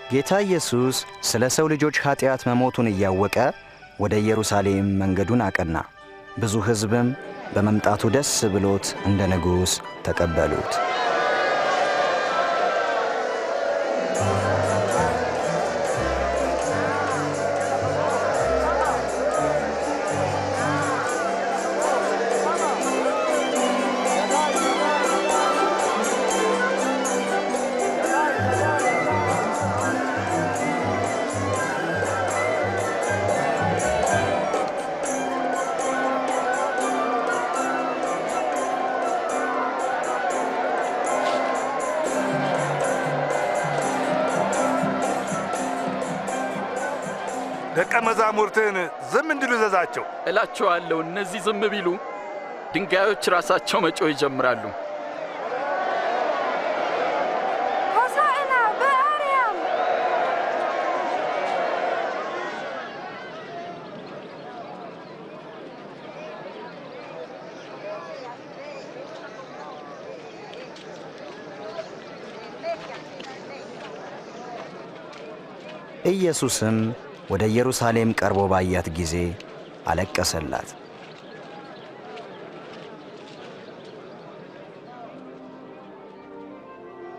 ጌታ ኢየሱስ ስለ ሰው ልጆች ኃጢአት መሞቱን እያወቀ ወደ ኢየሩሳሌም መንገዱን አቀና። ብዙ ሕዝብም በመምጣቱ ደስ ብሎት እንደ ንጉሥ ተቀበሉት። ደቀ መዛሙርትህን ዝም እንዲሉ እዘዛቸው እላቸዋለሁ። እነዚህ ዝም ቢሉ ድንጋዮች ራሳቸው መጮህ ይጀምራሉ። ሆሳዕና በአርያም! ኢየሱስም ወደ ኢየሩሳሌም ቀርቦ ባያት ጊዜ አለቀሰላት።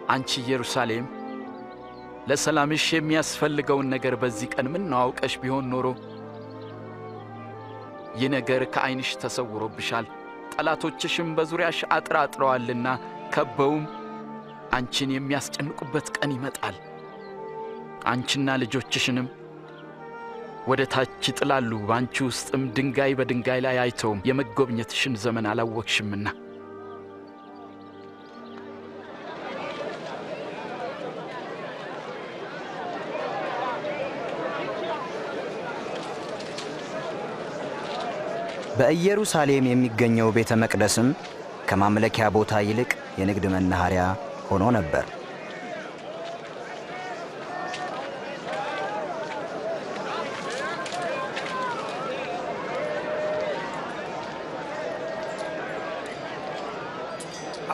አንቺ ኢየሩሳሌም ለሰላምሽ የሚያስፈልገውን ነገር በዚህ ቀን ምን አውቀሽ ቢሆን ኖሮ! ይህ ነገር ከዓይንሽ ተሰውሮብሻል። ጠላቶችሽም በዙሪያሽ አጥራጥረዋልና ከበውም አንቺን የሚያስጨንቁበት ቀን ይመጣል። አንቺና ልጆችሽንም ወደ ታች ይጥላሉ። በአንቺ ውስጥም ድንጋይ በድንጋይ ላይ አይተውም። የመጎብኘትሽን ዘመን አላወቅሽምና። በኢየሩሳሌም የሚገኘው ቤተ መቅደስም ከማምለኪያ ቦታ ይልቅ የንግድ መናኸሪያ ሆኖ ነበር።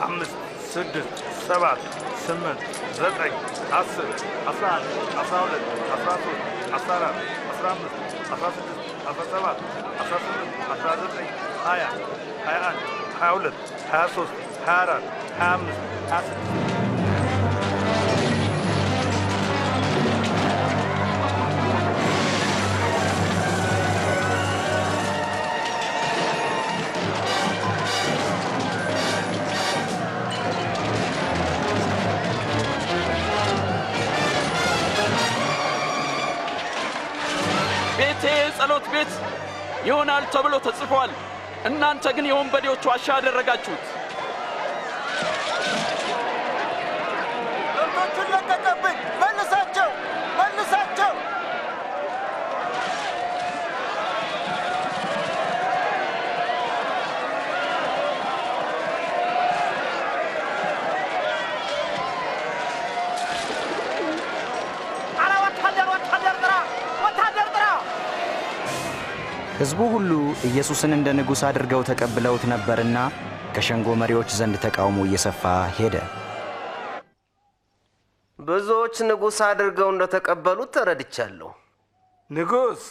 አምስት፣ ስድስት፣ ሰባት፣ ስምንት፣ ዘጠኝ፣ 10፣ 11፣ 12፣ 13፣ 14፣ 15፣ 16፣ 17፣ 18፣ 19፣ 20፣ 21፣ 22፣ 23፣ 24፣ 25፣ 26 የጸሎት ቤት ይሆናል ተብሎ ተጽፏል። እናንተ ግን የወንበዴዎች ዋሻ አደረጋችሁት። ከብቶቹን ለቀቀብን! መልሳቸው! መልሳቸው! ሕዝቡ ሁሉ ኢየሱስን እንደ ንጉሥ አድርገው ተቀብለውት ነበርና ከሸንጎ መሪዎች ዘንድ ተቃውሞ እየሰፋ ሄደ። ብዙዎች ንጉሥ አድርገው እንደተቀበሉት ተረድቻለሁ። ንጉሥ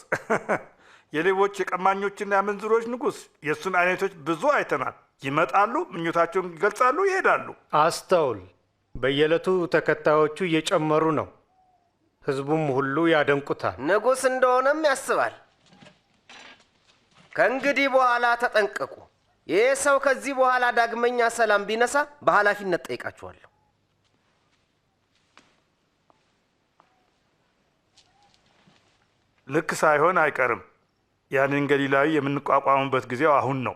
የሌቦች የቀማኞችና የአመንዝሮች ንጉሥ። የእሱን አይነቶች ብዙ አይተናል። ይመጣሉ፣ ምኞታቸውን ይገልጻሉ፣ ይሄዳሉ። አስተውል። በየዕለቱ ተከታዮቹ እየጨመሩ ነው። ሕዝቡም ሁሉ ያደንቁታል። ንጉሥ እንደሆነም ያስባል። ከእንግዲህ በኋላ ተጠንቀቁ። ይህ ሰው ከዚህ በኋላ ዳግመኛ ሰላም ቢነሳ በኃላፊነት ጠይቃችኋለሁ። ልክ ሳይሆን አይቀርም። ያንን ገሊላዊ የምንቋቋምበት ጊዜው አሁን ነው።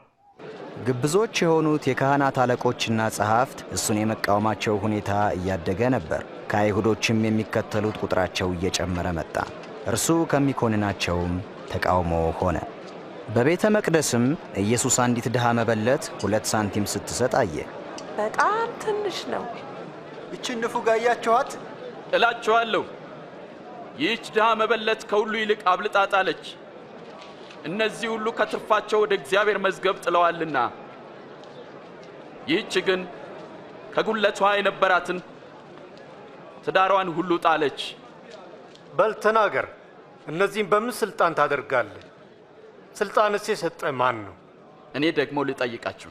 ግብዞች የሆኑት የካህናት አለቆችና ጸሐፍት እሱን የመቃወማቸው ሁኔታ እያደገ ነበር። ከአይሁዶችም የሚከተሉት ቁጥራቸው እየጨመረ መጣ። እርሱ ከሚኮንናቸውም ተቃውሞ ሆነ። በቤተ መቅደስም ኢየሱስ አንዲት ድሃ መበለት 2 ሳንቲም ስትሰጥ አየ። በጣም ትንሽ ነው። ይህችን ንፉግ አያችኋት? እላችኋለሁ ይህች ድሃ መበለት ከሁሉ ይልቅ አብልጣ ጣለች። እነዚህ ሁሉ ከትርፋቸው ወደ እግዚአብሔር መዝገብ ጥለዋልና፣ ይህች ግን ከጉለቷ የነበራትን ትዳሯን ሁሉ ጣለች። በል ተናገር። እነዚህም በምን ስልጣን ታደርጋለህ? ስልጣንስ የሰጠ ማን ነው? እኔ ደግሞ ልጠይቃችሁ፣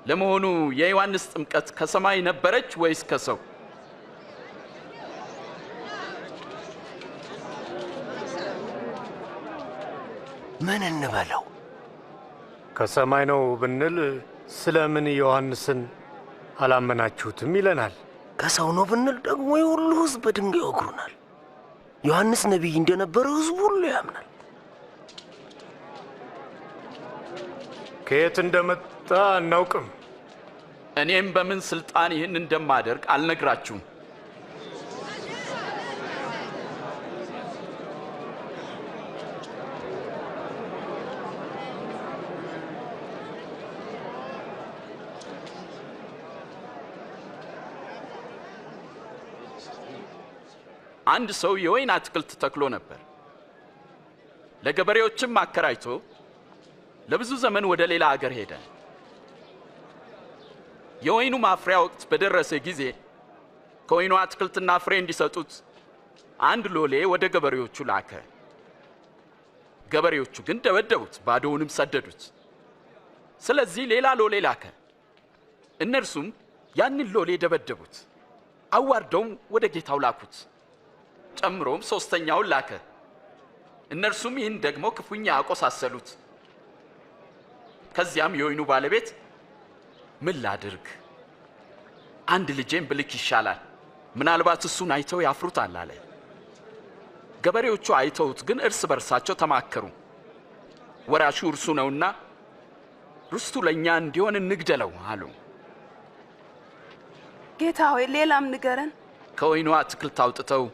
ለመሆኑ የዮሐንስ ጥምቀት ከሰማይ ነበረች ወይስ ከሰው? ምን እንበለው? ከሰማይ ነው ብንል ስለምን ዮሐንስን አላመናችሁትም ይለናል። ከሰው ነው ብንል ደግሞ የሁሉ ሕዝብ በድንጋይ ይወግሩናል። ዮሐንስ ነቢይ እንደነበረ ሕዝቡ ሁሉ ያምናል። ከየት እንደመጣ አናውቅም። እኔም በምን ስልጣን ይህን እንደማደርግ አልነግራችሁም። አንድ ሰው የወይን አትክልት ተክሎ ነበር። ለገበሬዎችም አከራይቶ ለብዙ ዘመን ወደ ሌላ አገር ሄደ። የወይኑ ማፍሪያ ወቅት በደረሰ ጊዜ ከወይኑ አትክልትና ፍሬ እንዲሰጡት አንድ ሎሌ ወደ ገበሬዎቹ ላከ። ገበሬዎቹ ግን ደበደቡት፣ ባዶውንም ሰደዱት። ስለዚህ ሌላ ሎሌ ላከ። እነርሱም ያንን ሎሌ ደበደቡት፣ አዋርደውም ወደ ጌታው ላኩት። ጨምሮም ሶስተኛውን ላከ። እነርሱም ይህን ደግሞ ክፉኛ አቆሳሰሉት። ከዚያም የወይኑ ባለቤት ምን ላድርግ? አንድ ልጄን ብልክ ይሻላል፣ ምናልባት እሱን አይተው ያፍሩታል አለ። ገበሬዎቹ አይተውት ግን እርስ በርሳቸው ተማከሩ። ወራሹ እርሱ ነውና ርስቱ ለእኛ እንዲሆን እንግደለው አሉ። ጌታ ሆይ ሌላም ንገረን። ከወይኑ አትክልት አውጥተው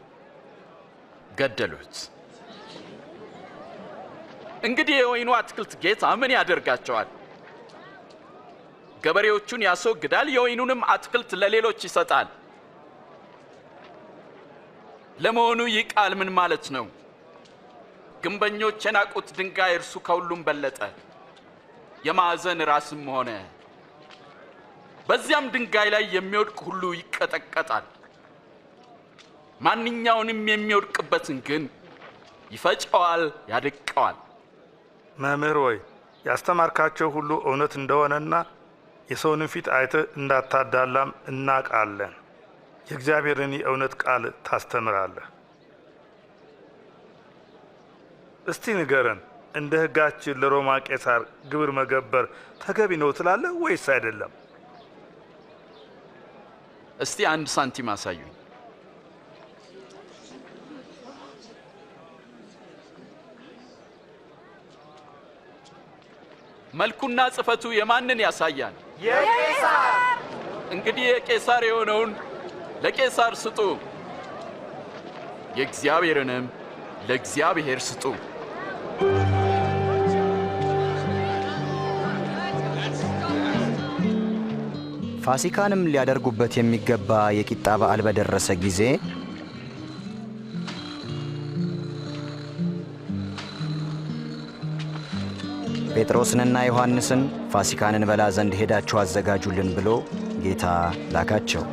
ገደሉት። እንግዲህ የወይኑ አትክልት ጌታ ምን ያደርጋቸዋል? ገበሬዎቹን ያስወግዳል፣ የወይኑንም አትክልት ለሌሎች ይሰጣል። ለመሆኑ ይህ ቃል ምን ማለት ነው? ግንበኞች የናቁት ድንጋይ እርሱ ከሁሉም በለጠ፣ የማዕዘን ራስም ሆነ። በዚያም ድንጋይ ላይ የሚወድቅ ሁሉ ይቀጠቀጣል። ማንኛውንም የሚወድቅበትን ግን ይፈጨዋል፣ ያደቀዋል። መምህር ሆይ ያስተማርካቸው ሁሉ እውነት እንደሆነና የሰውንም ፊት አይተህ እንዳታዳላም እናውቃለን። የእግዚአብሔርን የእውነት ቃል ታስተምራለህ። እስቲ ንገረን፣ እንደ ሕጋችን ለሮማ ቄሳር ግብር መገበር ተገቢ ነው ትላለህ ወይስ አይደለም? እስቲ አንድ ሳንቲም አሳዩኝ። መልኩና ጽፈቱ የማንን ያሳያል? የቄሳር። እንግዲህ የቄሳር የሆነውን ለቄሳር ስጡ፣ የእግዚአብሔርንም ለእግዚአብሔር ስጡ። ፋሲካንም ሊያደርጉበት የሚገባ የቂጣ በዓል በደረሰ ጊዜ ጴጥሮስንና ዮሐንስን ፋሲካን እንበላ ዘንድ ሄዳችሁ አዘጋጁልን ብሎ ጌታ ላካቸው።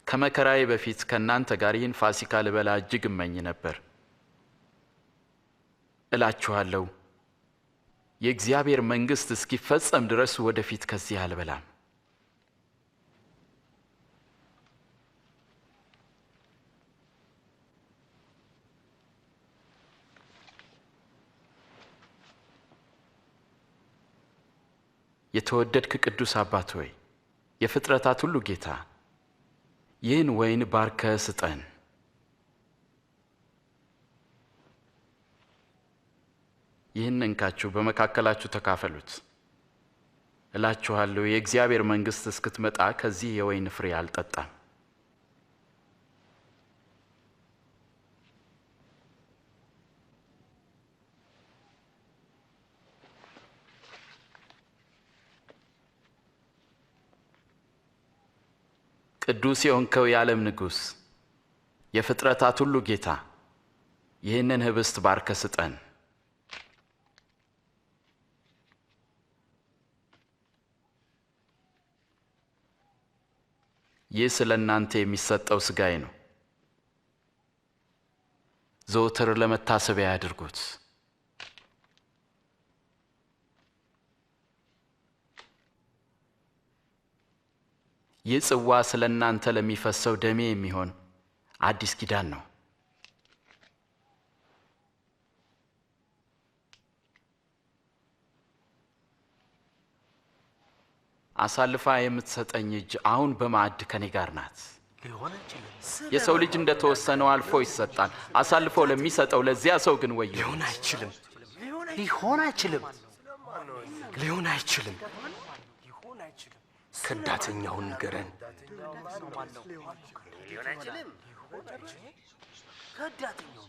ከመከራዬ በፊት ከእናንተ ጋር ይህን ፋሲካ ልበላ እጅግ እመኝ ነበር። እላችኋለሁ የእግዚአብሔር መንግሥት እስኪፈጸም ድረስ ወደፊት ከዚህ አልበላም። የተወደድክ ቅዱስ አባት ሆይ፣ የፍጥረታት ሁሉ ጌታ፣ ይህን ወይን ባርከ ስጠን። ይህን እንካችሁ በመካከላችሁ ተካፈሉት። እላችኋለሁ የእግዚአብሔር መንግሥት እስክትመጣ ከዚህ የወይን ፍሬ አልጠጣም። ቅዱስ የሆንከው የዓለም ንጉሥ፣ የፍጥረታት ሁሉ ጌታ ይህንን ህብስት ባርከ ስጠን። ይህ ስለ እናንተ የሚሰጠው ሥጋዬ ነው። ዘወትር ለመታሰቢያ ያድርጉት። ይህ ጽዋ ስለ እናንተ ለሚፈሰው ደሜ የሚሆን አዲስ ኪዳን ነው። አሳልፋ የምትሰጠኝ እጅ አሁን በማዕድ ከኔ ጋር ናት። የሰው ልጅ እንደተወሰነው አልፎ ይሰጣል። አሳልፎ ለሚሰጠው ለዚያ ሰው ግን ወዮ። ሊሆን አይችልም፣ ሊሆን አይችልም፣ ሊሆን አይችልም። ከዳተኛውን ንገረን። ሊሆን አይችልም። ከዳተኛው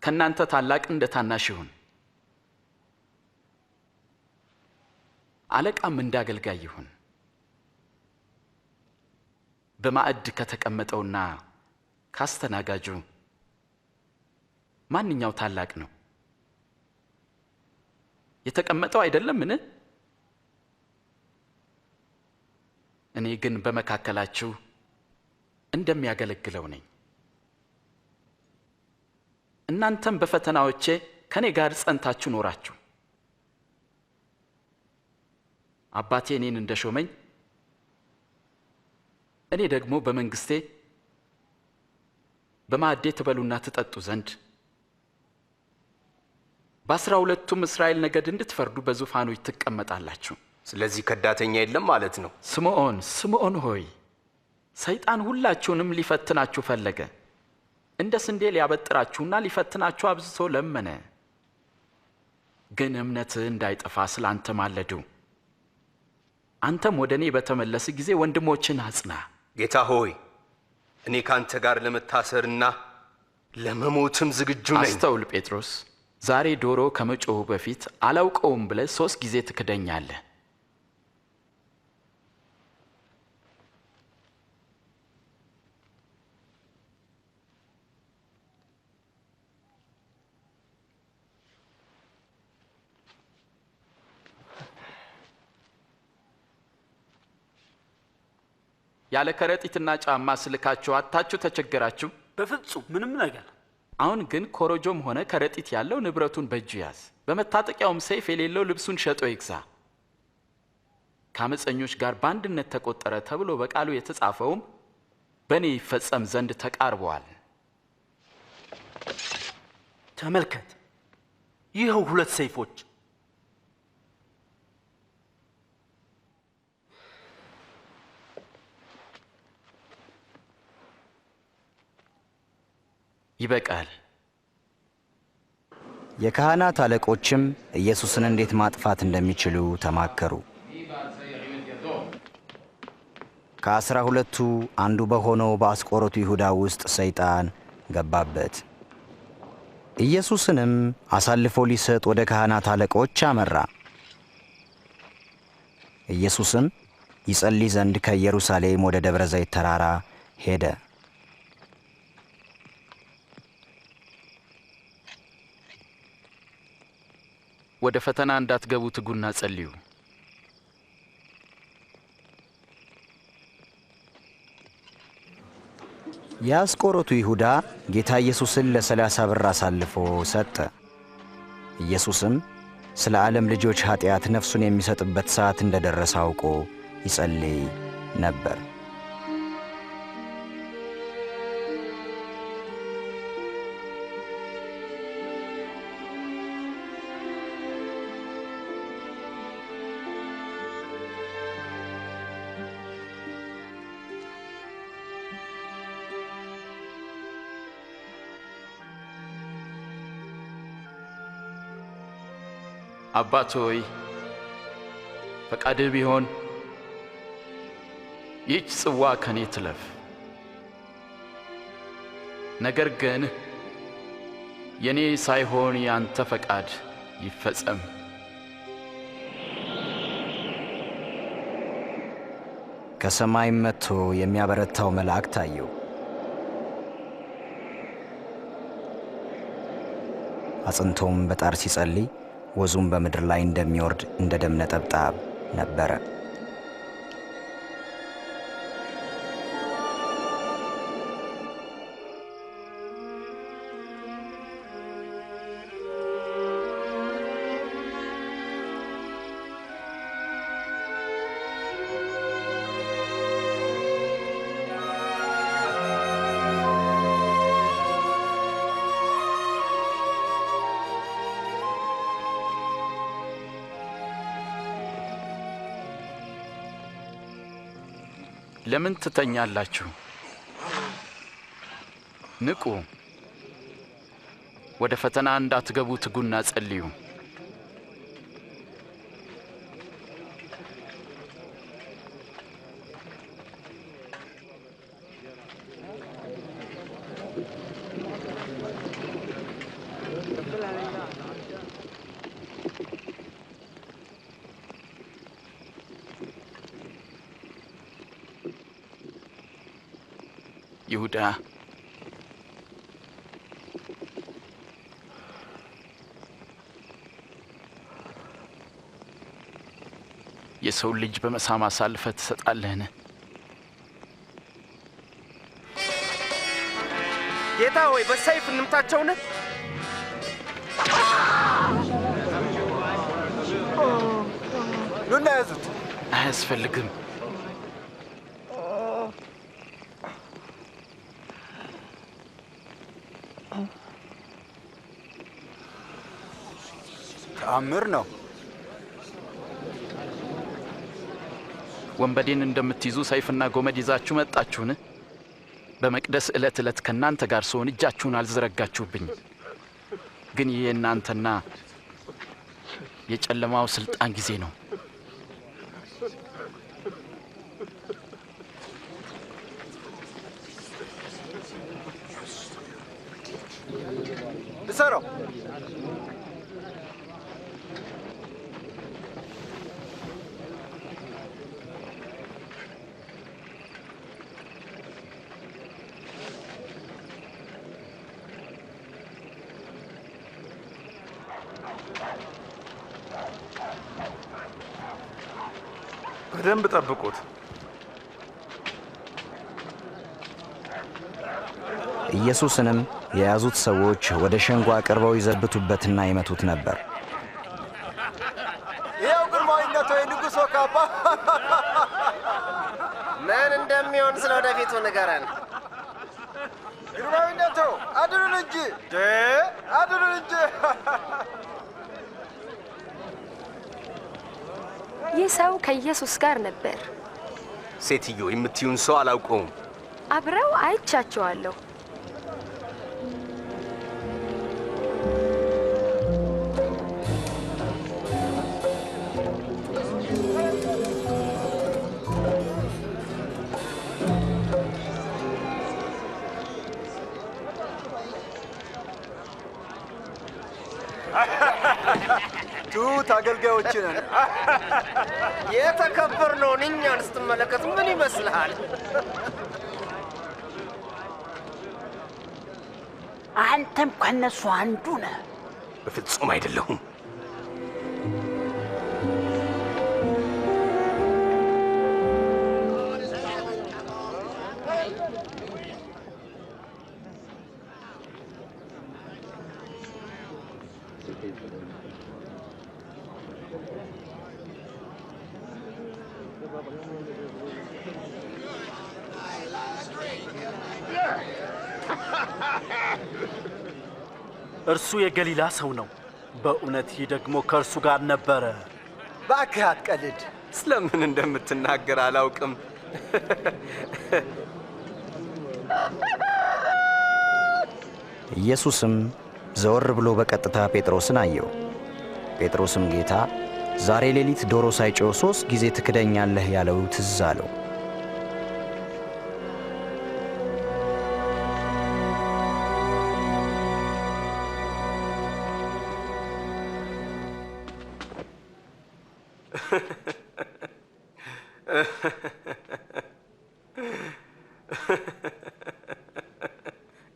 ከእናንተ ታላቅ እንደ ታናሽ ይሁን፣ አለቃም እንደ አገልጋይ ይሁን። በማዕድ ከተቀመጠውና ካስተናጋጁ ማንኛው ታላቅ ነው? የተቀመጠው አይደለምን? እኔ ግን በመካከላችሁ እንደሚያገለግለው ነኝ። እናንተም በፈተናዎቼ ከኔ ጋር ጸንታችሁ ኖራችሁ። አባቴ እኔን እንደሾመኝ እኔ ደግሞ በመንግስቴ በማዕዴ ትበሉና ትጠጡ ዘንድ በ12ቱም እስራኤል ነገድ እንድትፈርዱ በዙፋኖች ትቀመጣላችሁ። ስለዚህ ከዳተኛ የለም ማለት ነው። ስምዖን ስምዖን ሆይ ሰይጣን ሁላችሁንም ሊፈትናችሁ ፈለገ። እንደ ስንዴ ሊያበጥራችሁና ሊፈትናችሁ አብዝቶ ለመነ። ግን እምነትህ እንዳይጠፋ ስላንተ ማለዱ። አንተም ወደ እኔ በተመለስ ጊዜ ወንድሞችን አጽና። ጌታ ሆይ እኔ ካንተ ጋር ለመታሰርና ለመሞትም ዝግጁ ነኝ። አስተውል ጴጥሮስ፣ ዛሬ ዶሮ ከመጮሁ በፊት አላውቀውም ብለህ 3 ጊዜ ትክደኛለህ። ያለ ከረጢትና ጫማ ስልካችሁ አታችሁ ተቸገራችሁ? በፍጹም ምንም ነገር። አሁን ግን ኮረጆም ሆነ ከረጢት ያለው ንብረቱን በእጁ ያዝ፣ በመታጠቂያውም ሰይፍ የሌለው ልብሱን ሸጦ ይግዛ። ከአመፀኞች ጋር በአንድነት ተቆጠረ ተብሎ በቃሉ የተጻፈውም በእኔ ይፈጸም ዘንድ ተቃርበዋል። ተመልከት፣ ይኸው 2 ሰይፎች። ይበቃል። የካህናት አለቆችም ኢየሱስን እንዴት ማጥፋት እንደሚችሉ ተማከሩ። ከ12ቱ አንዱ በሆነው በአስቆሮቱ ይሁዳ ውስጥ ሰይጣን ገባበት። ኢየሱስንም አሳልፎ ሊሰጥ ወደ ካህናት አለቆች አመራ። ኢየሱስም ይጸልይ ዘንድ ከኢየሩሳሌም ወደ ደብረ ዘይት ተራራ ሄደ። ወደ ፈተና እንዳትገቡ ትጉና ጸልዩ። የአስቆሮቱ ይሁዳ ጌታ ኢየሱስን ለ30 ብር አሳልፎ ሰጠ። ኢየሱስም ስለ ዓለም ልጆች ኃጢአት ነፍሱን የሚሰጥበት ሰዓት እንደደረሰ አውቆ ይጸልይ ነበር። አባት ሆይ ፈቃድህ ቢሆን ይህች ጽዋ ከኔ ትለፍ። ነገር ግን የኔ ሳይሆን ያንተ ፈቃድ ይፈጸም። ከሰማይም መጥቶ የሚያበረታው መልአክ ታየው። አጽንቶም በጣር ሲጸልይ ወዙም በምድር ላይ እንደሚወርድ እንደ ደም ነጠብጣብ ነበረ። ለምን ትተኛላችሁ? ንቁ፣ ወደ ፈተና እንዳትገቡ ትጉና ጸልዩ። ይሁዳ የሰው ልጅ በመሳም አሳልፈህ ትሰጣለህን? ጌታ ሆይ በሰይፍ እንምታቸውን? ኑና ያዙት። አያስፈልግም። ተአምር ነው። ወንበዴን እንደምትይዙ ሰይፍና ጎመድ ይዛችሁ መጣችሁን? በመቅደስ ዕለት ዕለት ከእናንተ ጋር ስሆን እጃችሁን አልዘረጋችሁብኝ። ግን ይህ የእናንተና የጨለማው ሥልጣን ጊዜ ነው። እሰረው። በደንብ ጠብቁት። ኢየሱስንም የያዙት ሰዎች ወደ ሸንጎ አቅርበው ይዘብቱበትና ይመቱት ነበር። ይኸው ግርማዊነቶ የንጉሶ ካባ። ምን እንደሚሆን ስለ ወደፊቱ ንገረን። ግርማዊነቶ አድኑን እንጂ አድኑን እንጂ። ይህ ሰው ከኢየሱስ ጋር ነበር። ሴትዮ የምትዩን ሰው አላውቀውም። አብረው አይቻቸዋለሁ። ትሁት አገልጋዮች ነን። የተከበርነውን እኛን ስትመለከት ምን ይመስልሃል? አንተም ከነሱ አንዱ ነህ። በፍጹም አይደለሁም። እርሱ የገሊላ ሰው ነው። በእውነት ይህ ደግሞ ከእርሱ ጋር ነበረ። እባክህ አትቀልድ። ስለምን እንደምትናገር አላውቅም። ኢየሱስም ዘወር ብሎ በቀጥታ ጴጥሮስን አየው። ጴጥሮስም ጌታ ዛሬ ሌሊት ዶሮ ሳይጮህ 3 ጊዜ ትክደኛለህ ያለው ትዝ አለው።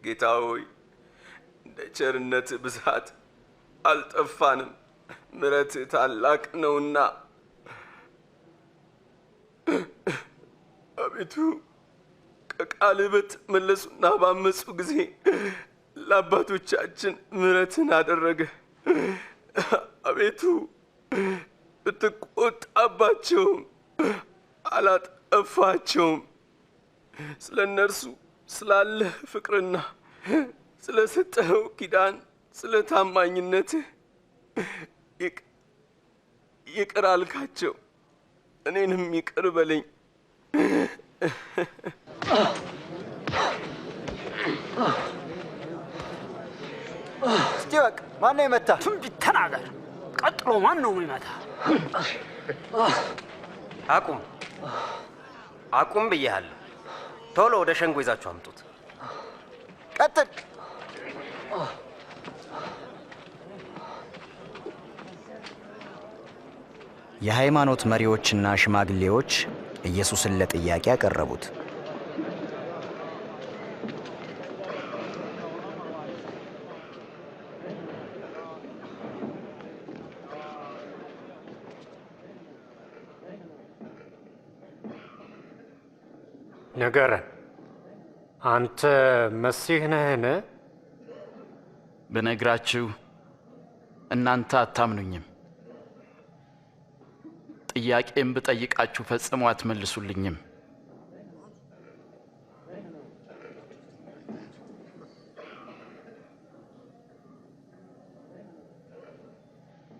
ጌታ ሆይ እንደ ቸርነት ብዛት አልጠፋንም፣ ምሕረት ታላቅ ነውና። አቤቱ ከቃልህ በተመለሱና ባመፁ ጊዜ ለአባቶቻችን ምሕረትን አደረገ። አቤቱ ብትቆጣባቸውም አላጠፋቸውም። ስለ እነርሱ ስላለህ ፍቅርና ስለ ሰጠኸው ኪዳን ስለ ታማኝነትህ ይቅር አልካቸው። እኔንም ይቅር በለኝ። እስቲ በቃ ማን ነው የመታ? ትንቢት ተናገር። ቀጥሎ ማን ነው የሚመታ? አቁም አቁም ብያለሁ። ቶሎ ወደ ሸንጎ ይዛችሁ አምጡት። ቀጥል። የሃይማኖት መሪዎችና ሽማግሌዎች ኢየሱስን ለጥያቄ ያቀረቡት። ንገረን፣ አንተ መሲህ ነህን? ብነግራችሁ እናንተ አታምኑኝም። ጥያቄም ብጠይቃችሁ ፈጽሞ አትመልሱልኝም።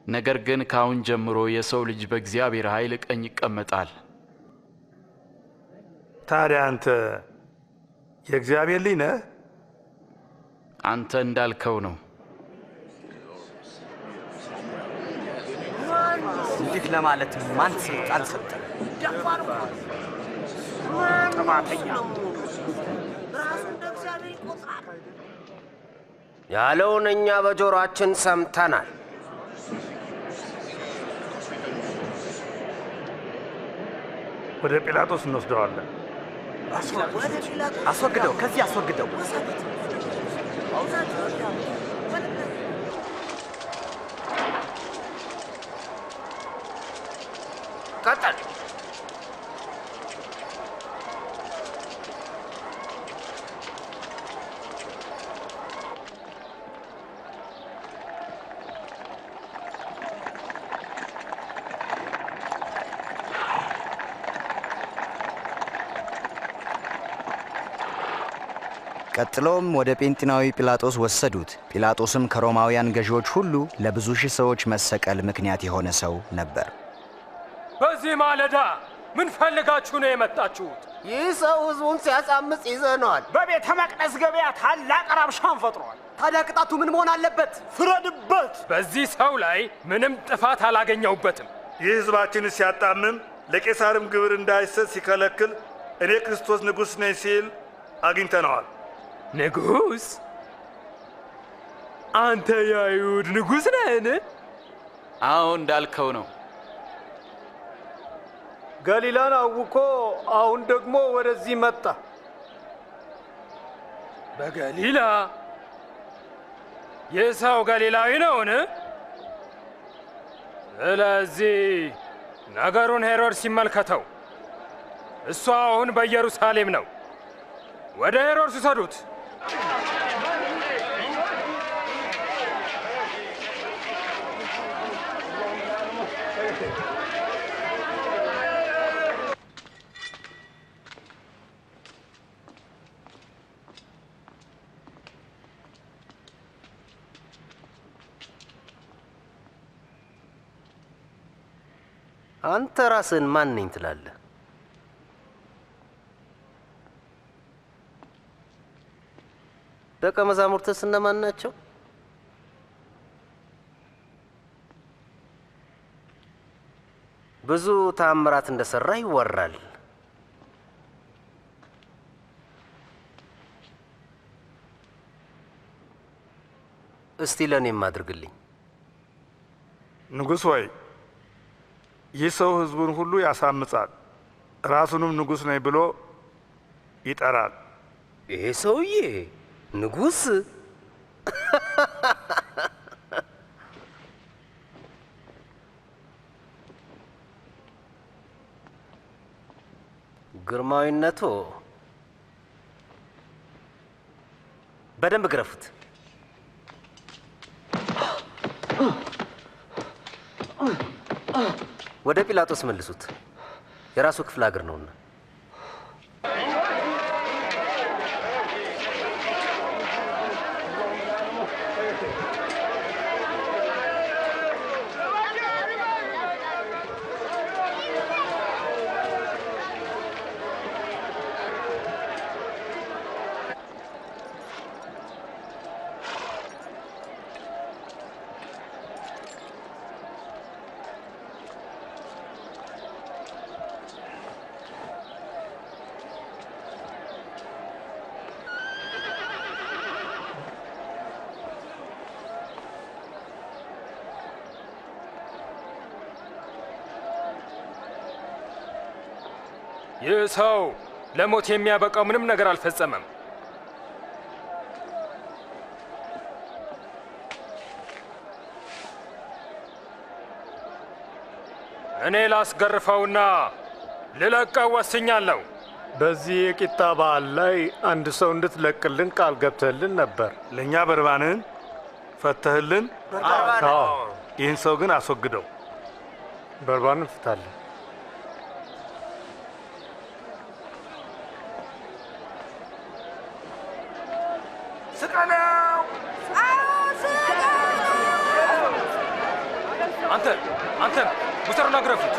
ነገር ግን ከአሁን ጀምሮ የሰው ልጅ በእግዚአብሔር ኃይል ቀኝ ይቀመጣል። ታዲያ አንተ የእግዚአብሔር ልጅ ነህ? አንተ እንዳልከው ነው። እንዲህ ለማለት ማን ስልጣን ሰጠ? ጥፋተኛ ያለውን እኛ በጆሮአችን ሰምተናል። ወደ ጲላጦስ እንወስደዋለን። አስወግደው፣ ከዚህ አስወግደው። ቀጥል። ቀጥሎም ወደ ጴንጤናዊ ጲላጦስ ወሰዱት። ጲላጦስም ከሮማውያን ገዢዎች ሁሉ ለብዙ ሺህ ሰዎች መሰቀል ምክንያት የሆነ ሰው ነበር። በዚህ ማለዳ ምን ፈልጋችሁ ነው የመጣችሁት? ይህ ሰው ሕዝቡን ሲያሳምጽ ይዘነዋል። በቤተ መቅደስ ገበያ ታላቅ ረብሻን ፈጥሯል። ታዲያ ቅጣቱ ምን መሆን አለበት? ፍረድበት። በዚህ ሰው ላይ ምንም ጥፋት አላገኘሁበትም። ይህ ሕዝባችንን ሲያጣምም ለቄሳርም ግብር እንዳይሰጥ ሲከለክል እኔ ክርስቶስ ንጉሥ ነኝ ሲል አግኝተነዋል። ንጉሥ? አንተ የአይሁድ ንጉሥ ነህን? አዎ እንዳልከው ነው። ገሊላን አውኮ አሁን ደግሞ ወደዚህ መጣ። በገሊላ? ይህ ሰው ገሊላዊ ነውን? ስለዚህ ነገሩን ሄሮድስ ሲመልከተው። እሱ አሁን በኢየሩሳሌም ነው። ወደ ሄሮድስ ውሰዱት። አንተ ራስህን ማን ነኝ ትላለህ? ደቀ መዛሙርትስ እነማን ናቸው? ብዙ ተአምራት እንደሰራ ይወራል። እስቲ ለእኔም አድርግልኝ። ንጉሥ ሆይ ይህ ሰው ህዝቡን ሁሉ ያሳምጻል፣ ራሱንም ንጉሥ ነኝ ብሎ ይጠራል። ይሄ ሰውዬ ንጉሥ? ግርማዊነቶ በደንብ ግረፉት። ወደ ጲላጦስ መልሱት። የራሱ ክፍለ ሀገር ነውና። ይህ ሰው ለሞት የሚያበቃው ምንም ነገር አልፈጸመም። እኔ ላስገርፈውና ልለቀው ወስኛለሁ። በዚህ የቂጣ በዓል ላይ አንድ ሰው እንድትለቅልን ቃል ገብተህልን ነበር። ለእኛ በርባንን ፈተህልን። ይህን ሰው ግን አስወግደው። በርባንን ፍታለን። አንተም ሙተሩን አግረፉት።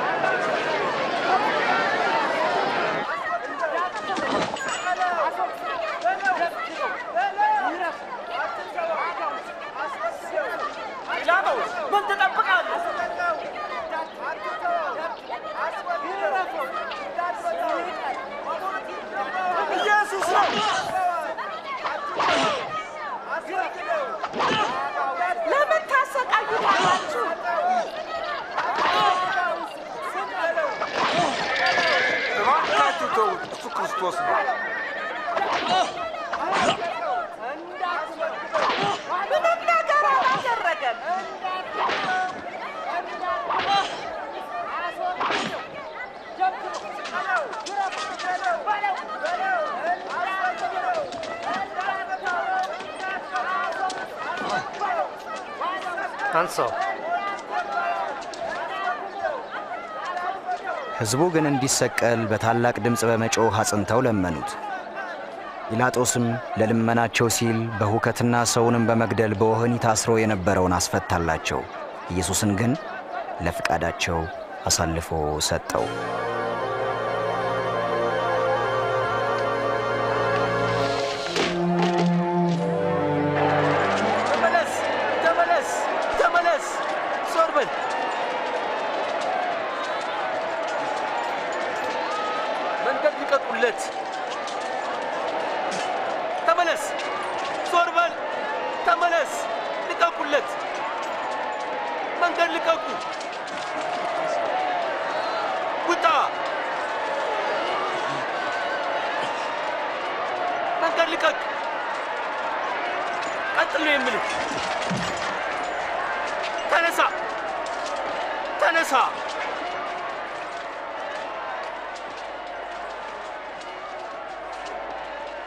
ጲላጦስ ምን ትጠብቃለህ? ኢየሱስ ነው። ለምን ታሰቃዩታላችሁ? እባካችሁ ተውት፣ እሱ ክርስቶስ ነው። ምንም ነገር አላደረገም። አንሳው። ሕዝቡ ግን እንዲሰቀል በታላቅ ድምፅ በመጮህ አጽንተው ለመኑት። ጲላጦስም ለልመናቸው ሲል በሁከትና ሰውንም በመግደል በወህኒ ታስሮ የነበረውን አስፈታላቸው። ኢየሱስን ግን ለፍቃዳቸው አሳልፎ ሰጠው።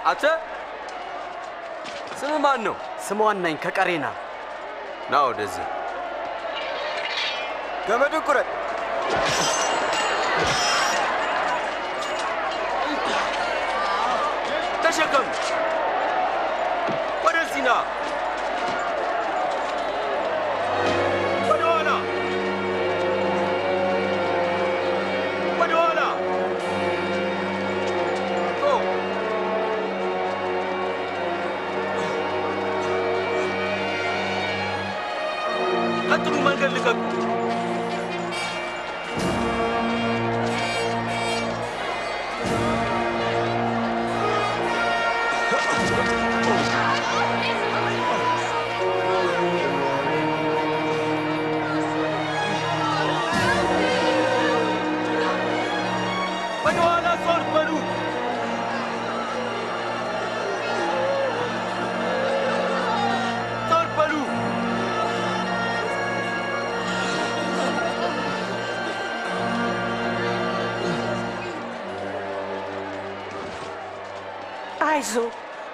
አንተ ስም ማን ነው? ስምዋን ነኝ ከቀሬና። ና ወደዚህ። ገመዱን ቁረጥ። ተሸከም። ወደዚህ ና። ወደ ኋላ፣ ወደ ኋላ። ቀጥሉ፣ መንገድ ልቀቁ።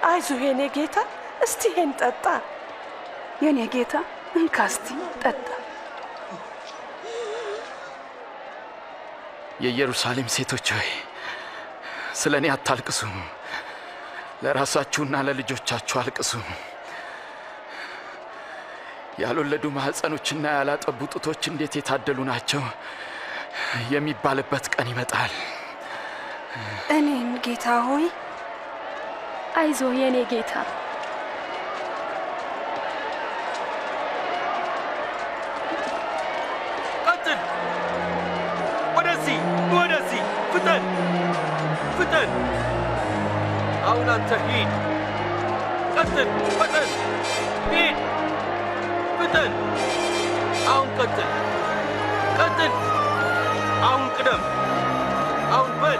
አይዞ የኔ ጌታ፣ እስቲ ይሄን ጠጣ። የኔ ጌታ እንካ እስቲ ጠጣ። የኢየሩሳሌም ሴቶች ሆይ ስለ እኔ አታልቅሱ፣ ለራሳችሁና ለልጆቻችሁ አልቅሱ። ያልወለዱ ማህፀኖችና ያላጠቡ ጡቶች እንዴት የታደሉ ናቸው የሚባልበት ቀን ይመጣል። እኔን ጌታ ሆይ? አይዞ የኔ ጌታ። ቀጥል! ወደዚህ ፍጠን! አሁን አንተ ሂድ! ቀጥል! ፍጠን! ሂድ! ፍጠን! አሁን ቀጥል! አሁን ቅደም! አሁን በል!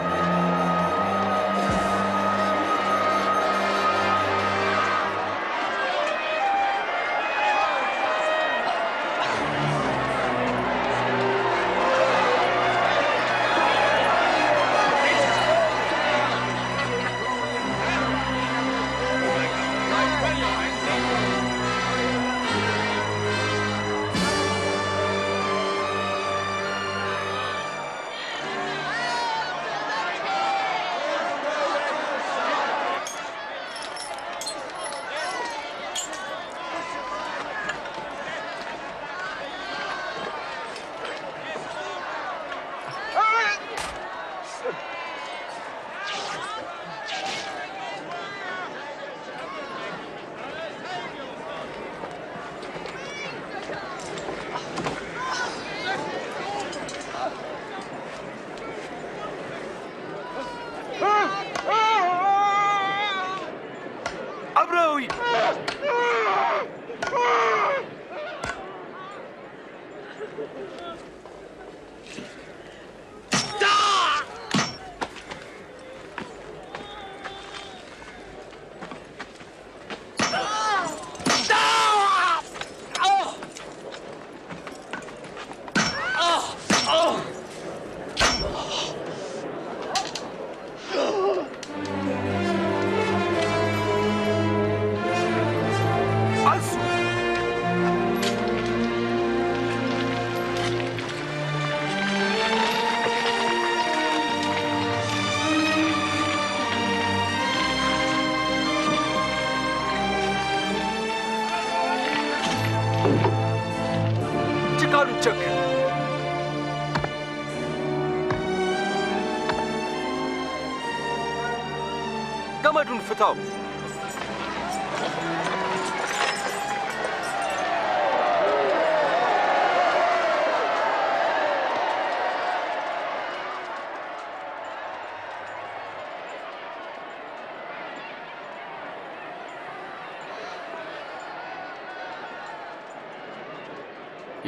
ገመዱን ፍታው!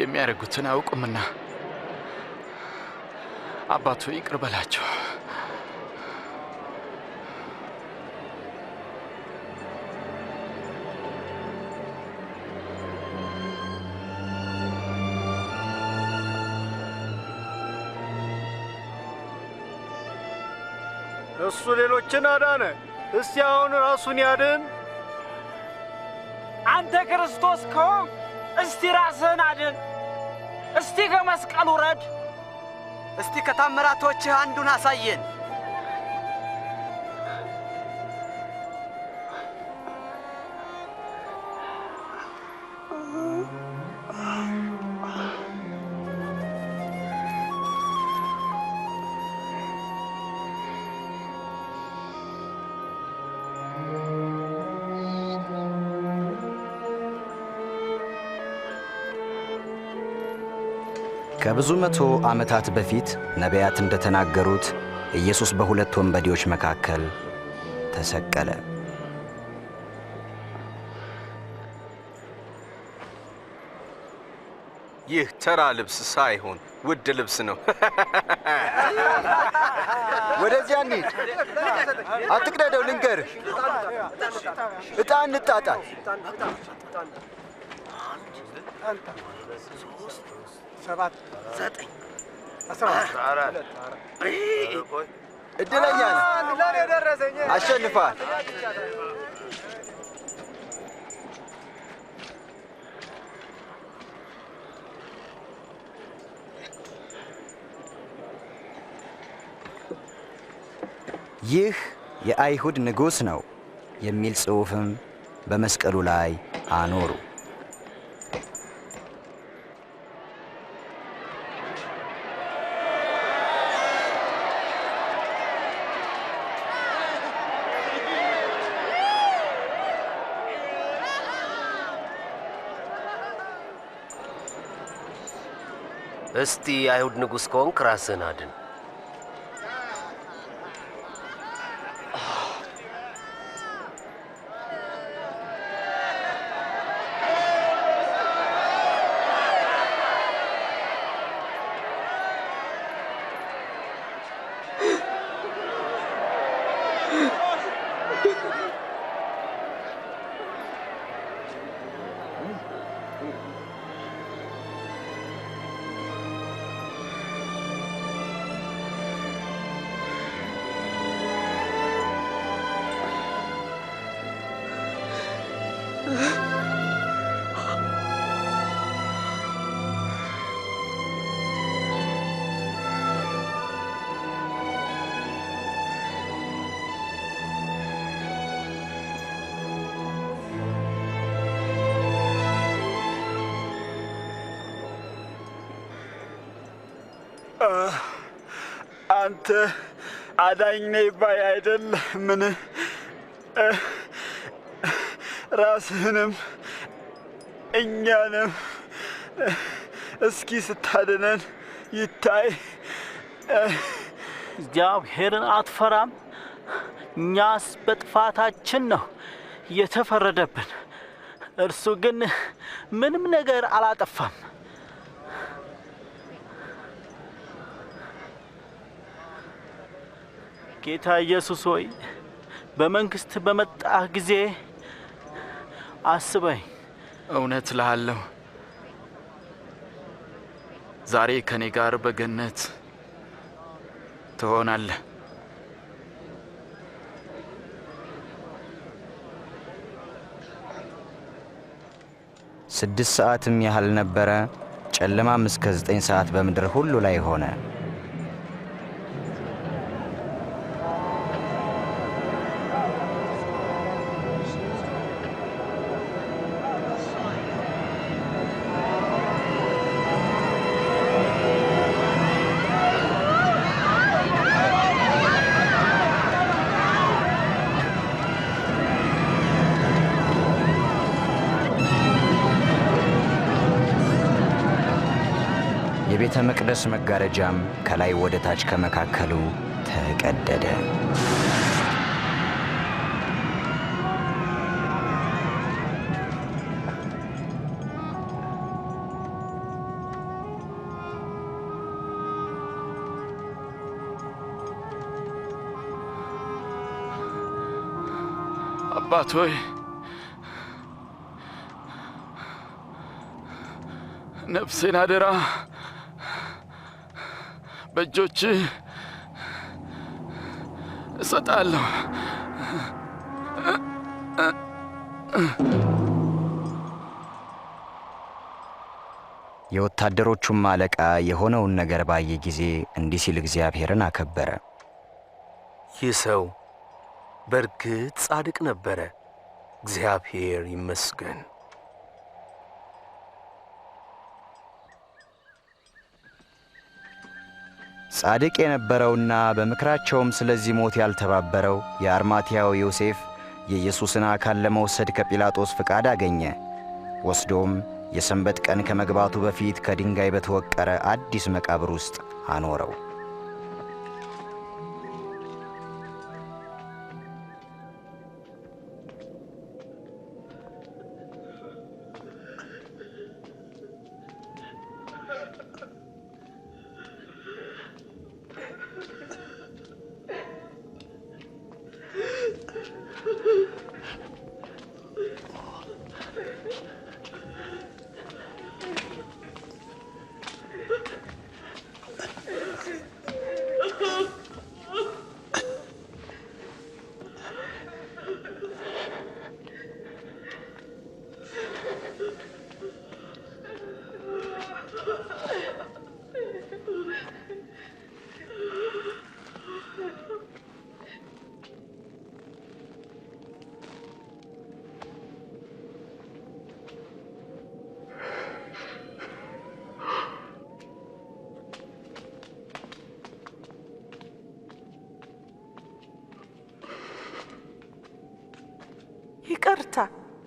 የሚያደርጉትን አያውቁምና አባቱ ይቅር በላቸው። እሱ ሌሎችን አዳነ፣ እስቲ አሁን ራሱን ያድን። አንተ ክርስቶስ ከሆንክ እስቲ ራስህን አድን። እስቲ ከመስቀል ውረድ። እስቲ ከታምራቶችህ አንዱን አሳየን። ከብዙ መቶ ዓመታት በፊት ነቢያት እንደተናገሩት ኢየሱስ በሁለት ወንበዴዎች መካከል ተሰቀለ። ይህ ተራ ልብስ ሳይሆን ውድ ልብስ ነው። ወደዚያ እንሂድ። አትቅደደው፣ ልንገርህ። ዕጣ እንጣጣል። እድለኛ ነህ። ለኔ ደረሰኝ። አሸንፋል። ይህ የአይሁድ ንጉሥ ነው የሚል ጽሑፍም በመስቀሉ ላይ አኖሩ። እስቲ የአይሁድ ንጉሥ ከሆንክ ራስህን አድን። አንተ አዳኝ ነኝ ባይ አይደል? ምን ራስህንም እኛንም እስኪ ስታድነን ይታይ። እግዚአብሔርን አትፈራም? እኛስ በጥፋታችን ነው የተፈረደብን፣ እርሱ ግን ምንም ነገር አላጠፋም። ጌታ ኢየሱስ ሆይ በመንግሥት በመጣህ ጊዜ አስበኝ። እውነት እልሃለሁ ዛሬ ከኔ ጋር በገነት ትሆናለህ። ስድስት ሰዓትም ያህል ነበረ። ጨለማም እስከ 9 ሰዓት በምድር ሁሉ ላይ ሆነ። የቤተ መቅደስ መጋረጃም ከላይ ወደ ታች ከመካከሉ ተቀደደ። አባት ሆይ ነፍሴን አደራ በእጆች እሰጣለሁ። የወታደሮቹም አለቃ የሆነውን ነገር ባየ ጊዜ እንዲህ ሲል እግዚአብሔርን አከበረ። ይህ ሰው በእርግጥ ጻድቅ ነበረ፣ እግዚአብሔር ይመስገን። ጻድቅ የነበረውና በምክራቸውም ስለዚህ ሞት ያልተባበረው የአርማትያው ዮሴፍ የኢየሱስን አካል ለመውሰድ ከጲላጦስ ፍቃድ አገኘ። ወስዶም የሰንበት ቀን ከመግባቱ በፊት ከድንጋይ በተወቀረ አዲስ መቃብር ውስጥ አኖረው። ይቅርታ፣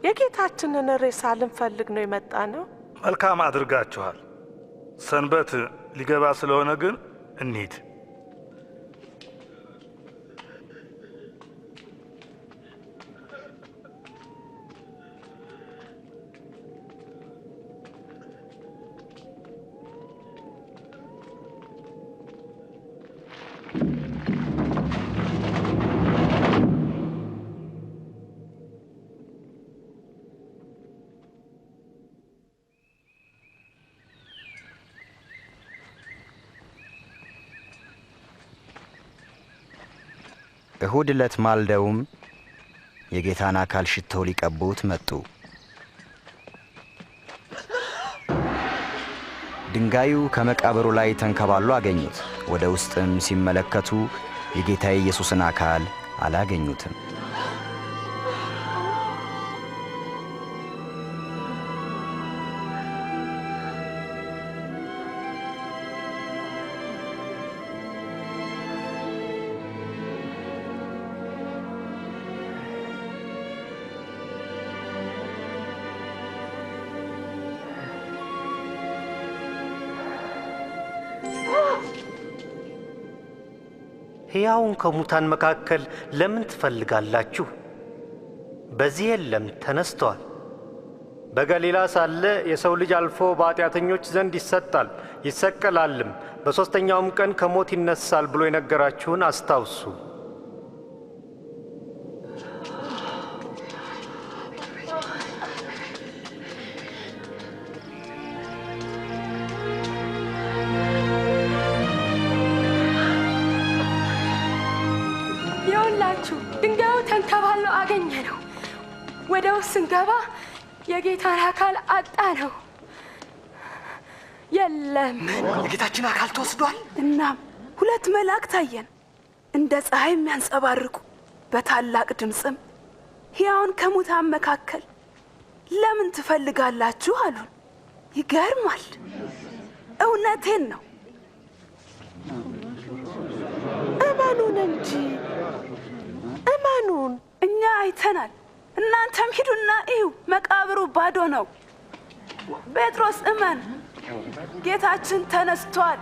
የጌታችንን ሬሳ ልንፈልግ ነው የመጣ ነው። መልካም አድርጋችኋል። ሰንበት ሊገባ ስለሆነ ግን እንሂድ። እሁድ ዕለት ማልደውም የጌታን አካል ሽተው ሊቀቡት መጡ። ድንጋዩ ከመቃብሩ ላይ ተንከባሎ አገኙት። ወደ ውስጥም ሲመለከቱ የጌታ ኢየሱስን አካል አላገኙትም። ሕያውን ከሙታን መካከል ለምን ትፈልጋላችሁ? በዚህ የለም፣ ተነስቷል። በገሊላ ሳለ የሰው ልጅ አልፎ በኃጢአተኞች ዘንድ ይሰጣል፣ ይሰቀላልም፣ በሦስተኛውም ቀን ከሞት ይነሳል ብሎ የነገራችሁን አስታውሱ። ድንጋዩ ተንከባሎ አገኘ ነው። ወደ ውስጥ ስንገባ የጌታን አካል አጣ ነው። የለም፣ የጌታችን አካል ተወስዷል። እናም ሁለት መላእክት አየን፣ እንደ ፀሐይ የሚያንጸባርቁ፣ በታላቅ ድምፅም ሕያውን ከሙታን መካከል ለምን ትፈልጋላችሁ አሉን። ይገርማል። እውነቴን ነው። እመኑን እንጂ እመኑን። እኛ አይተናል፣ እናንተም ሂዱና እዩ። መቃብሩ ባዶ ነው። ጴጥሮስ እመን፣ ጌታችን ተነስቷል።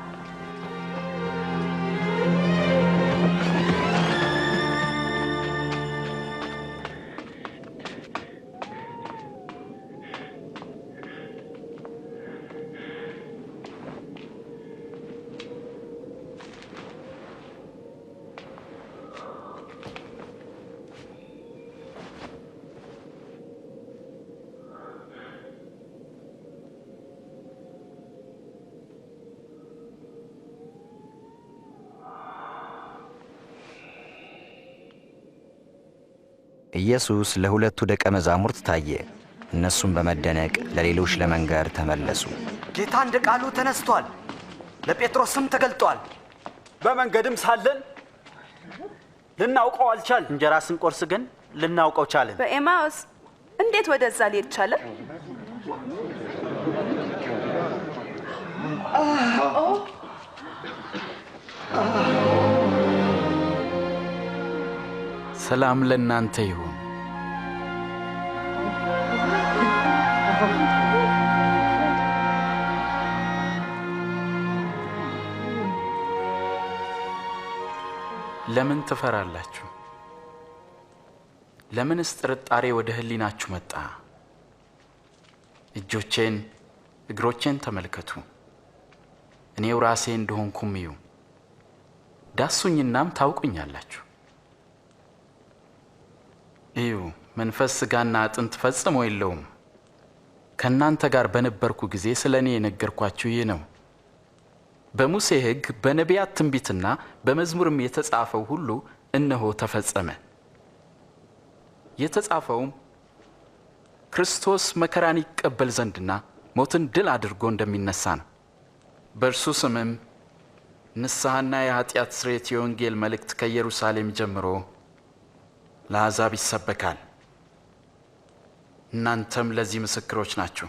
ኢየሱስ ለሁለቱ ደቀ መዛሙርት ታየ። እነሱም በመደነቅ ለሌሎች ለመንገር ተመለሱ። ጌታ እንደ ቃሉ ተነስቷል፣ ለጴጥሮስም ተገልጧል። በመንገድም ሳለን ልናውቀው አልቻል። እንጀራ ስንቆርስ ግን ልናውቀው ቻለን። በኤማውስ እንዴት ወደዛ ሊሄድ ቻለ? ሰላም ለእናንተ ይሁን። ለምን ትፈራላችሁ? ለምንስ ጥርጣሬ ወደ ህሊናችሁ መጣ? እጆቼን እግሮቼን ተመልከቱ፣ እኔው ራሴ እንደሆንኩም እዩ። ዳሱኝናም ታውቁኛላችሁ። እዩ፣ መንፈስ ሥጋና አጥንት ፈጽሞ የለውም። ከእናንተ ጋር በነበርኩ ጊዜ ስለ እኔ የነገርኳችሁ ይህ ነው። በሙሴ ሕግ በነቢያት ትንቢትና በመዝሙርም የተጻፈው ሁሉ እነሆ ተፈጸመ። የተጻፈውም ክርስቶስ መከራን ይቀበል ዘንድና ሞትን ድል አድርጎ እንደሚነሳ ነው። በእርሱ ስምም ንስሐና የኃጢአት ስርየት የወንጌል መልእክት ከኢየሩሳሌም ጀምሮ ለአሕዛብ ይሰበካል። እናንተም ለዚህ ምስክሮች ናችሁ።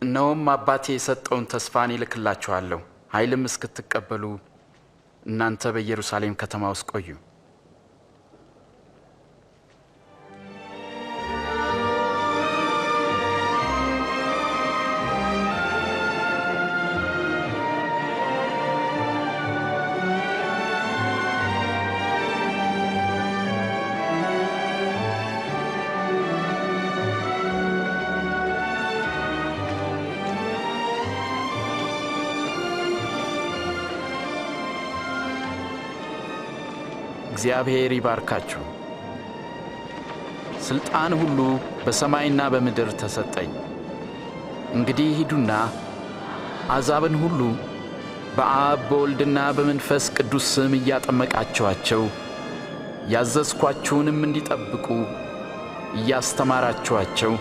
እነሆም አባቴ የሰጠውን ተስፋ እኔ እልክላችኋለሁ። ኃይልም እስክትቀበሉ እናንተ በኢየሩሳሌም ከተማ ውስጥ ቆዩ። እግዚአብሔር ይባርካችሁ። ሥልጣን ሁሉ በሰማይና በምድር ተሰጠኝ። እንግዲህ ሂዱና አሕዛብን ሁሉ በአብ በወልድና በመንፈስ ቅዱስ ስም እያጠመቃችኋቸው ያዘዝኳችሁንም እንዲጠብቁ እያስተማራችኋቸው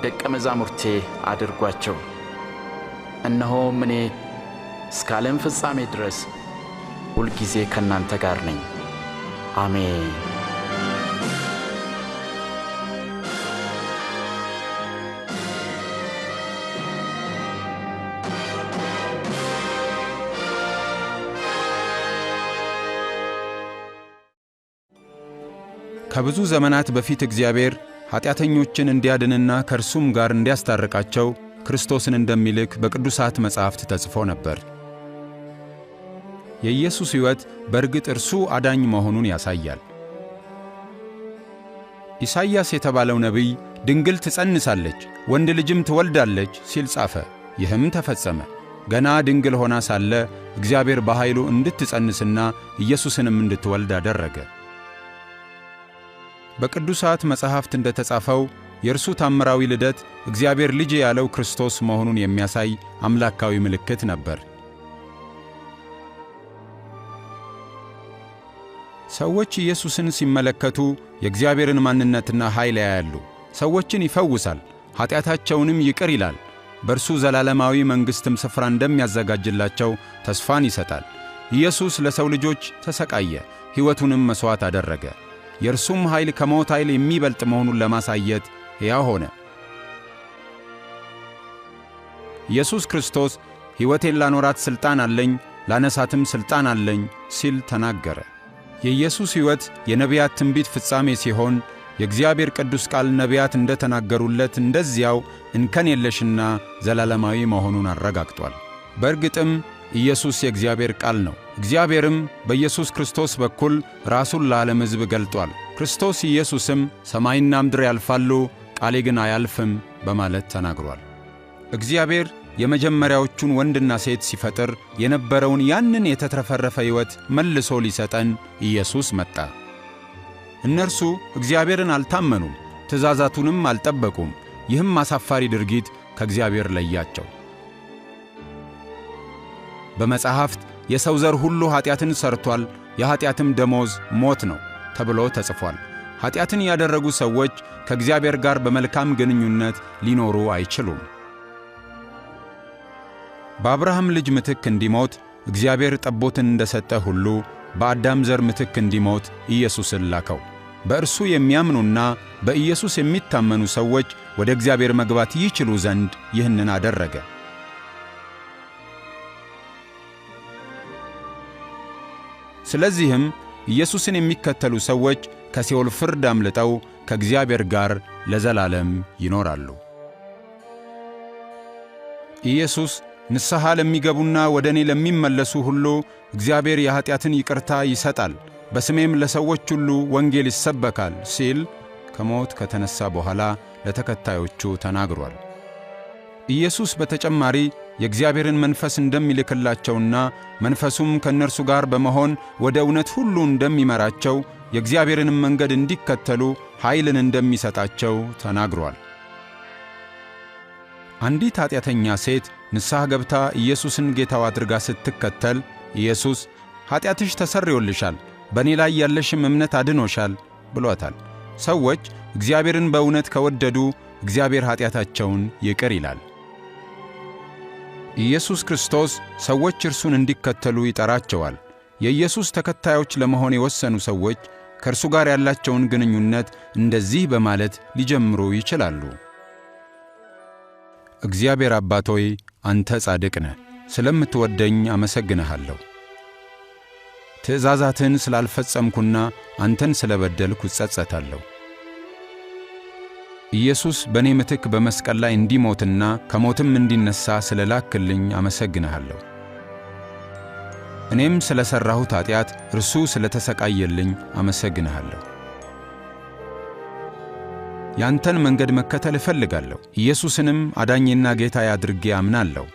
ደቀ መዛሙርቴ አድርጓቸው። እነሆም እኔ እስከ ዓለም ፍጻሜ ድረስ ሁልጊዜ ከእናንተ ጋር ነኝ። አሜን። ከብዙ ዘመናት በፊት እግዚአብሔር ኃጢአተኞችን እንዲያድንና ከእርሱም ጋር እንዲያስታርቃቸው ክርስቶስን እንደሚልክ በቅዱሳት መጻሕፍት ተጽፎ ነበር። የኢየሱስ ሕይወት በእርግጥ እርሱ አዳኝ መሆኑን ያሳያል። ኢሳይያስ የተባለው ነቢይ ድንግል ትጸንሳለች፣ ወንድ ልጅም ትወልዳለች ሲል ጻፈ። ይህም ተፈጸመ። ገና ድንግል ሆና ሳለ እግዚአብሔር በኃይሉ እንድትጸንስና ኢየሱስንም እንድትወልድ አደረገ። በቅዱሳት መጻሕፍት እንደተጻፈው የእርሱ ታምራዊ ልደት እግዚአብሔር ልጅ ያለው ክርስቶስ መሆኑን የሚያሳይ አምላካዊ ምልክት ነበር። ሰዎች ኢየሱስን ሲመለከቱ የእግዚአብሔርን ማንነትና ኃይል ያያሉ። ሰዎችን ይፈውሳል፣ ኃጢአታቸውንም ይቅር ይላል። በእርሱ ዘላለማዊ መንግሥትም ስፍራ እንደሚያዘጋጅላቸው ተስፋን ይሰጣል። ኢየሱስ ለሰው ልጆች ተሰቃየ፣ ሕይወቱንም መሥዋዕት አደረገ። የእርሱም ኃይል ከሞት ኃይል የሚበልጥ መሆኑን ለማሳየት ሕያው ሆነ። ኢየሱስ ክርስቶስ ሕይወቴን ላኖራት ሥልጣን አለኝ፣ ላነሳትም ሥልጣን አለኝ ሲል ተናገረ። የኢየሱስ ሕይወት የነቢያት ትንቢት ፍጻሜ ሲሆን የእግዚአብሔር ቅዱስ ቃል ነቢያት እንደተናገሩለት እንደዚያው እንከን የለሽና ዘላለማዊ መሆኑን አረጋግጧል። በእርግጥም ኢየሱስ የእግዚአብሔር ቃል ነው። እግዚአብሔርም በኢየሱስ ክርስቶስ በኩል ራሱን ለዓለም ሕዝብ ገልጧል። ክርስቶስ ኢየሱስም ሰማይና ምድር ያልፋሉ፣ ቃሌ ግን አያልፍም በማለት ተናግሯል። እግዚአብሔር የመጀመሪያዎቹን ወንድና ሴት ሲፈጥር የነበረውን ያንን የተትረፈረፈ ሕይወት መልሶ ሊሰጠን ኢየሱስ መጣ። እነርሱ እግዚአብሔርን አልታመኑም፣ ትእዛዛቱንም አልጠበቁም። ይህም አሳፋሪ ድርጊት ከእግዚአብሔር ለያቸው። በመጻሕፍት የሰው ዘር ሁሉ ኀጢአትን ሠርቶአል፣ የኀጢአትም ደሞዝ ሞት ነው ተብሎ ተጽፏል። ኀጢአትን ያደረጉ ሰዎች ከእግዚአብሔር ጋር በመልካም ግንኙነት ሊኖሩ አይችሉም። በአብርሃም ልጅ ምትክ እንዲሞት እግዚአብሔር ጠቦትን እንደሰጠ ሁሉ በአዳም ዘር ምትክ እንዲሞት ኢየሱስን ላከው። በእርሱ የሚያምኑና በኢየሱስ የሚታመኑ ሰዎች ወደ እግዚአብሔር መግባት ይችሉ ዘንድ ይህንን አደረገ። ስለዚህም ኢየሱስን የሚከተሉ ሰዎች ከሲኦል ፍርድ አምልጠው ከእግዚአብሔር ጋር ለዘላለም ይኖራሉ። ኢየሱስ ንስሐ ለሚገቡና ወደ እኔ ለሚመለሱ ሁሉ እግዚአብሔር የኀጢአትን ይቅርታ ይሰጣል፣ በስሜም ለሰዎች ሁሉ ወንጌል ይሰበካል ሲል ከሞት ከተነሣ በኋላ ለተከታዮቹ ተናግሯል። ኢየሱስ በተጨማሪ የእግዚአብሔርን መንፈስ እንደሚልክላቸውና መንፈሱም ከእነርሱ ጋር በመሆን ወደ እውነት ሁሉ እንደሚመራቸው የእግዚአብሔርንም መንገድ እንዲከተሉ ኃይልን እንደሚሰጣቸው ተናግሯል። አንዲት ኀጢአተኛ ሴት ንስሐ ገብታ ኢየሱስን ጌታዋ አድርጋ ስትከተል ኢየሱስ ኀጢአትሽ ተሰርዮልሻል፣ በእኔ ላይ ያለሽም እምነት አድኖሻል ብሎታል። ሰዎች እግዚአብሔርን በእውነት ከወደዱ እግዚአብሔር ኀጢአታቸውን ይቅር ይላል። ኢየሱስ ክርስቶስ ሰዎች እርሱን እንዲከተሉ ይጠራቸዋል። የኢየሱስ ተከታዮች ለመሆን የወሰኑ ሰዎች ከእርሱ ጋር ያላቸውን ግንኙነት እንደዚህ በማለት ሊጀምሩ ይችላሉ። እግዚአብሔር አባት ሆይ፣ አንተ ጻድቅ ነህ። ስለምትወደኝ አመሰግንሃለሁ። ትእዛዛትን ስላልፈጸምኩና አንተን ስለበደልኩ እጸጸታለሁ። ኢየሱስ በእኔ ምትክ በመስቀል ላይ እንዲሞትና ከሞትም እንዲነሣ ስለ ላክልኝ አመሰግንሃለሁ። እኔም ስለ ሠራሁት ኀጢአት እርሱ ስለ ተሰቃየልኝ አመሰግንሃለሁ። ያንተን መንገድ መከተል እፈልጋለሁ። ኢየሱስንም አዳኜና ጌታዬ አድርጌ አምናለሁ።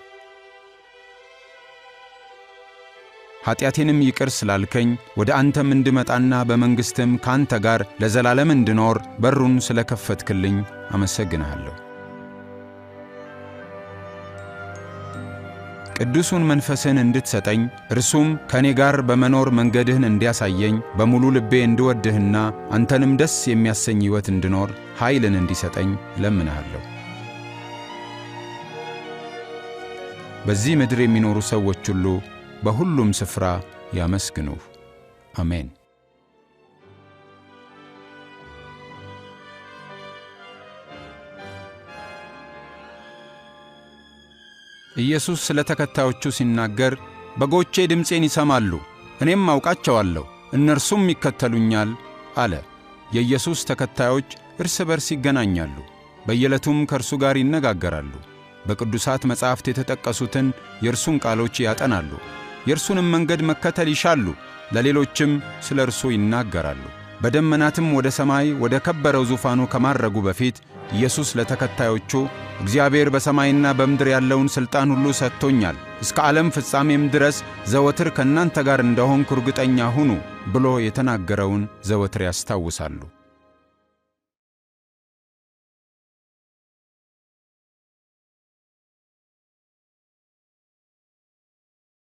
ኃጢአቴንም ይቅር ስላልከኝ ወደ አንተም እንድመጣና በመንግሥትም ካንተ ጋር ለዘላለም እንድኖር በሩን ስለከፈትክልኝ አመሰግንሃለሁ። ቅዱሱን መንፈስን እንድትሰጠኝ እርሱም ከኔ ጋር በመኖር መንገድህን እንዲያሳየኝ በሙሉ ልቤ እንድወድህና አንተንም ደስ የሚያሰኝ ሕይወት እንድኖር ኃይልን እንዲሰጠኝ እለምንሃለሁ። በዚህ ምድር የሚኖሩ ሰዎች ሁሉ በሁሉም ስፍራ ያመስግኑህ። አሜን። ኢየሱስ ስለ ተከታዮቹ ሲናገር በጎቼ ድምፄን ይሰማሉ፣ እኔም አውቃቸዋለሁ፣ እነርሱም ይከተሉኛል አለ። የኢየሱስ ተከታዮች እርስ በርስ ይገናኛሉ፣ በየዕለቱም ከእርሱ ጋር ይነጋገራሉ። በቅዱሳት መጻሕፍት የተጠቀሱትን የእርሱን ቃሎች ያጠናሉ፣ የእርሱንም መንገድ መከተል ይሻሉ፣ ለሌሎችም ስለ እርሱ ይናገራሉ። በደመናትም ወደ ሰማይ ወደ ከበረው ዙፋኑ ከማረጉ በፊት ኢየሱስ ለተከታዮቹ እግዚአብሔር በሰማይና በምድር ያለውን ሥልጣን ሁሉ ሰጥቶኛል፣ እስከ ዓለም ፍጻሜም ድረስ ዘወትር ከእናንተ ጋር እንደሆንኩ እርግጠኛ ሁኑ ብሎ የተናገረውን ዘወትር ያስታውሳሉ።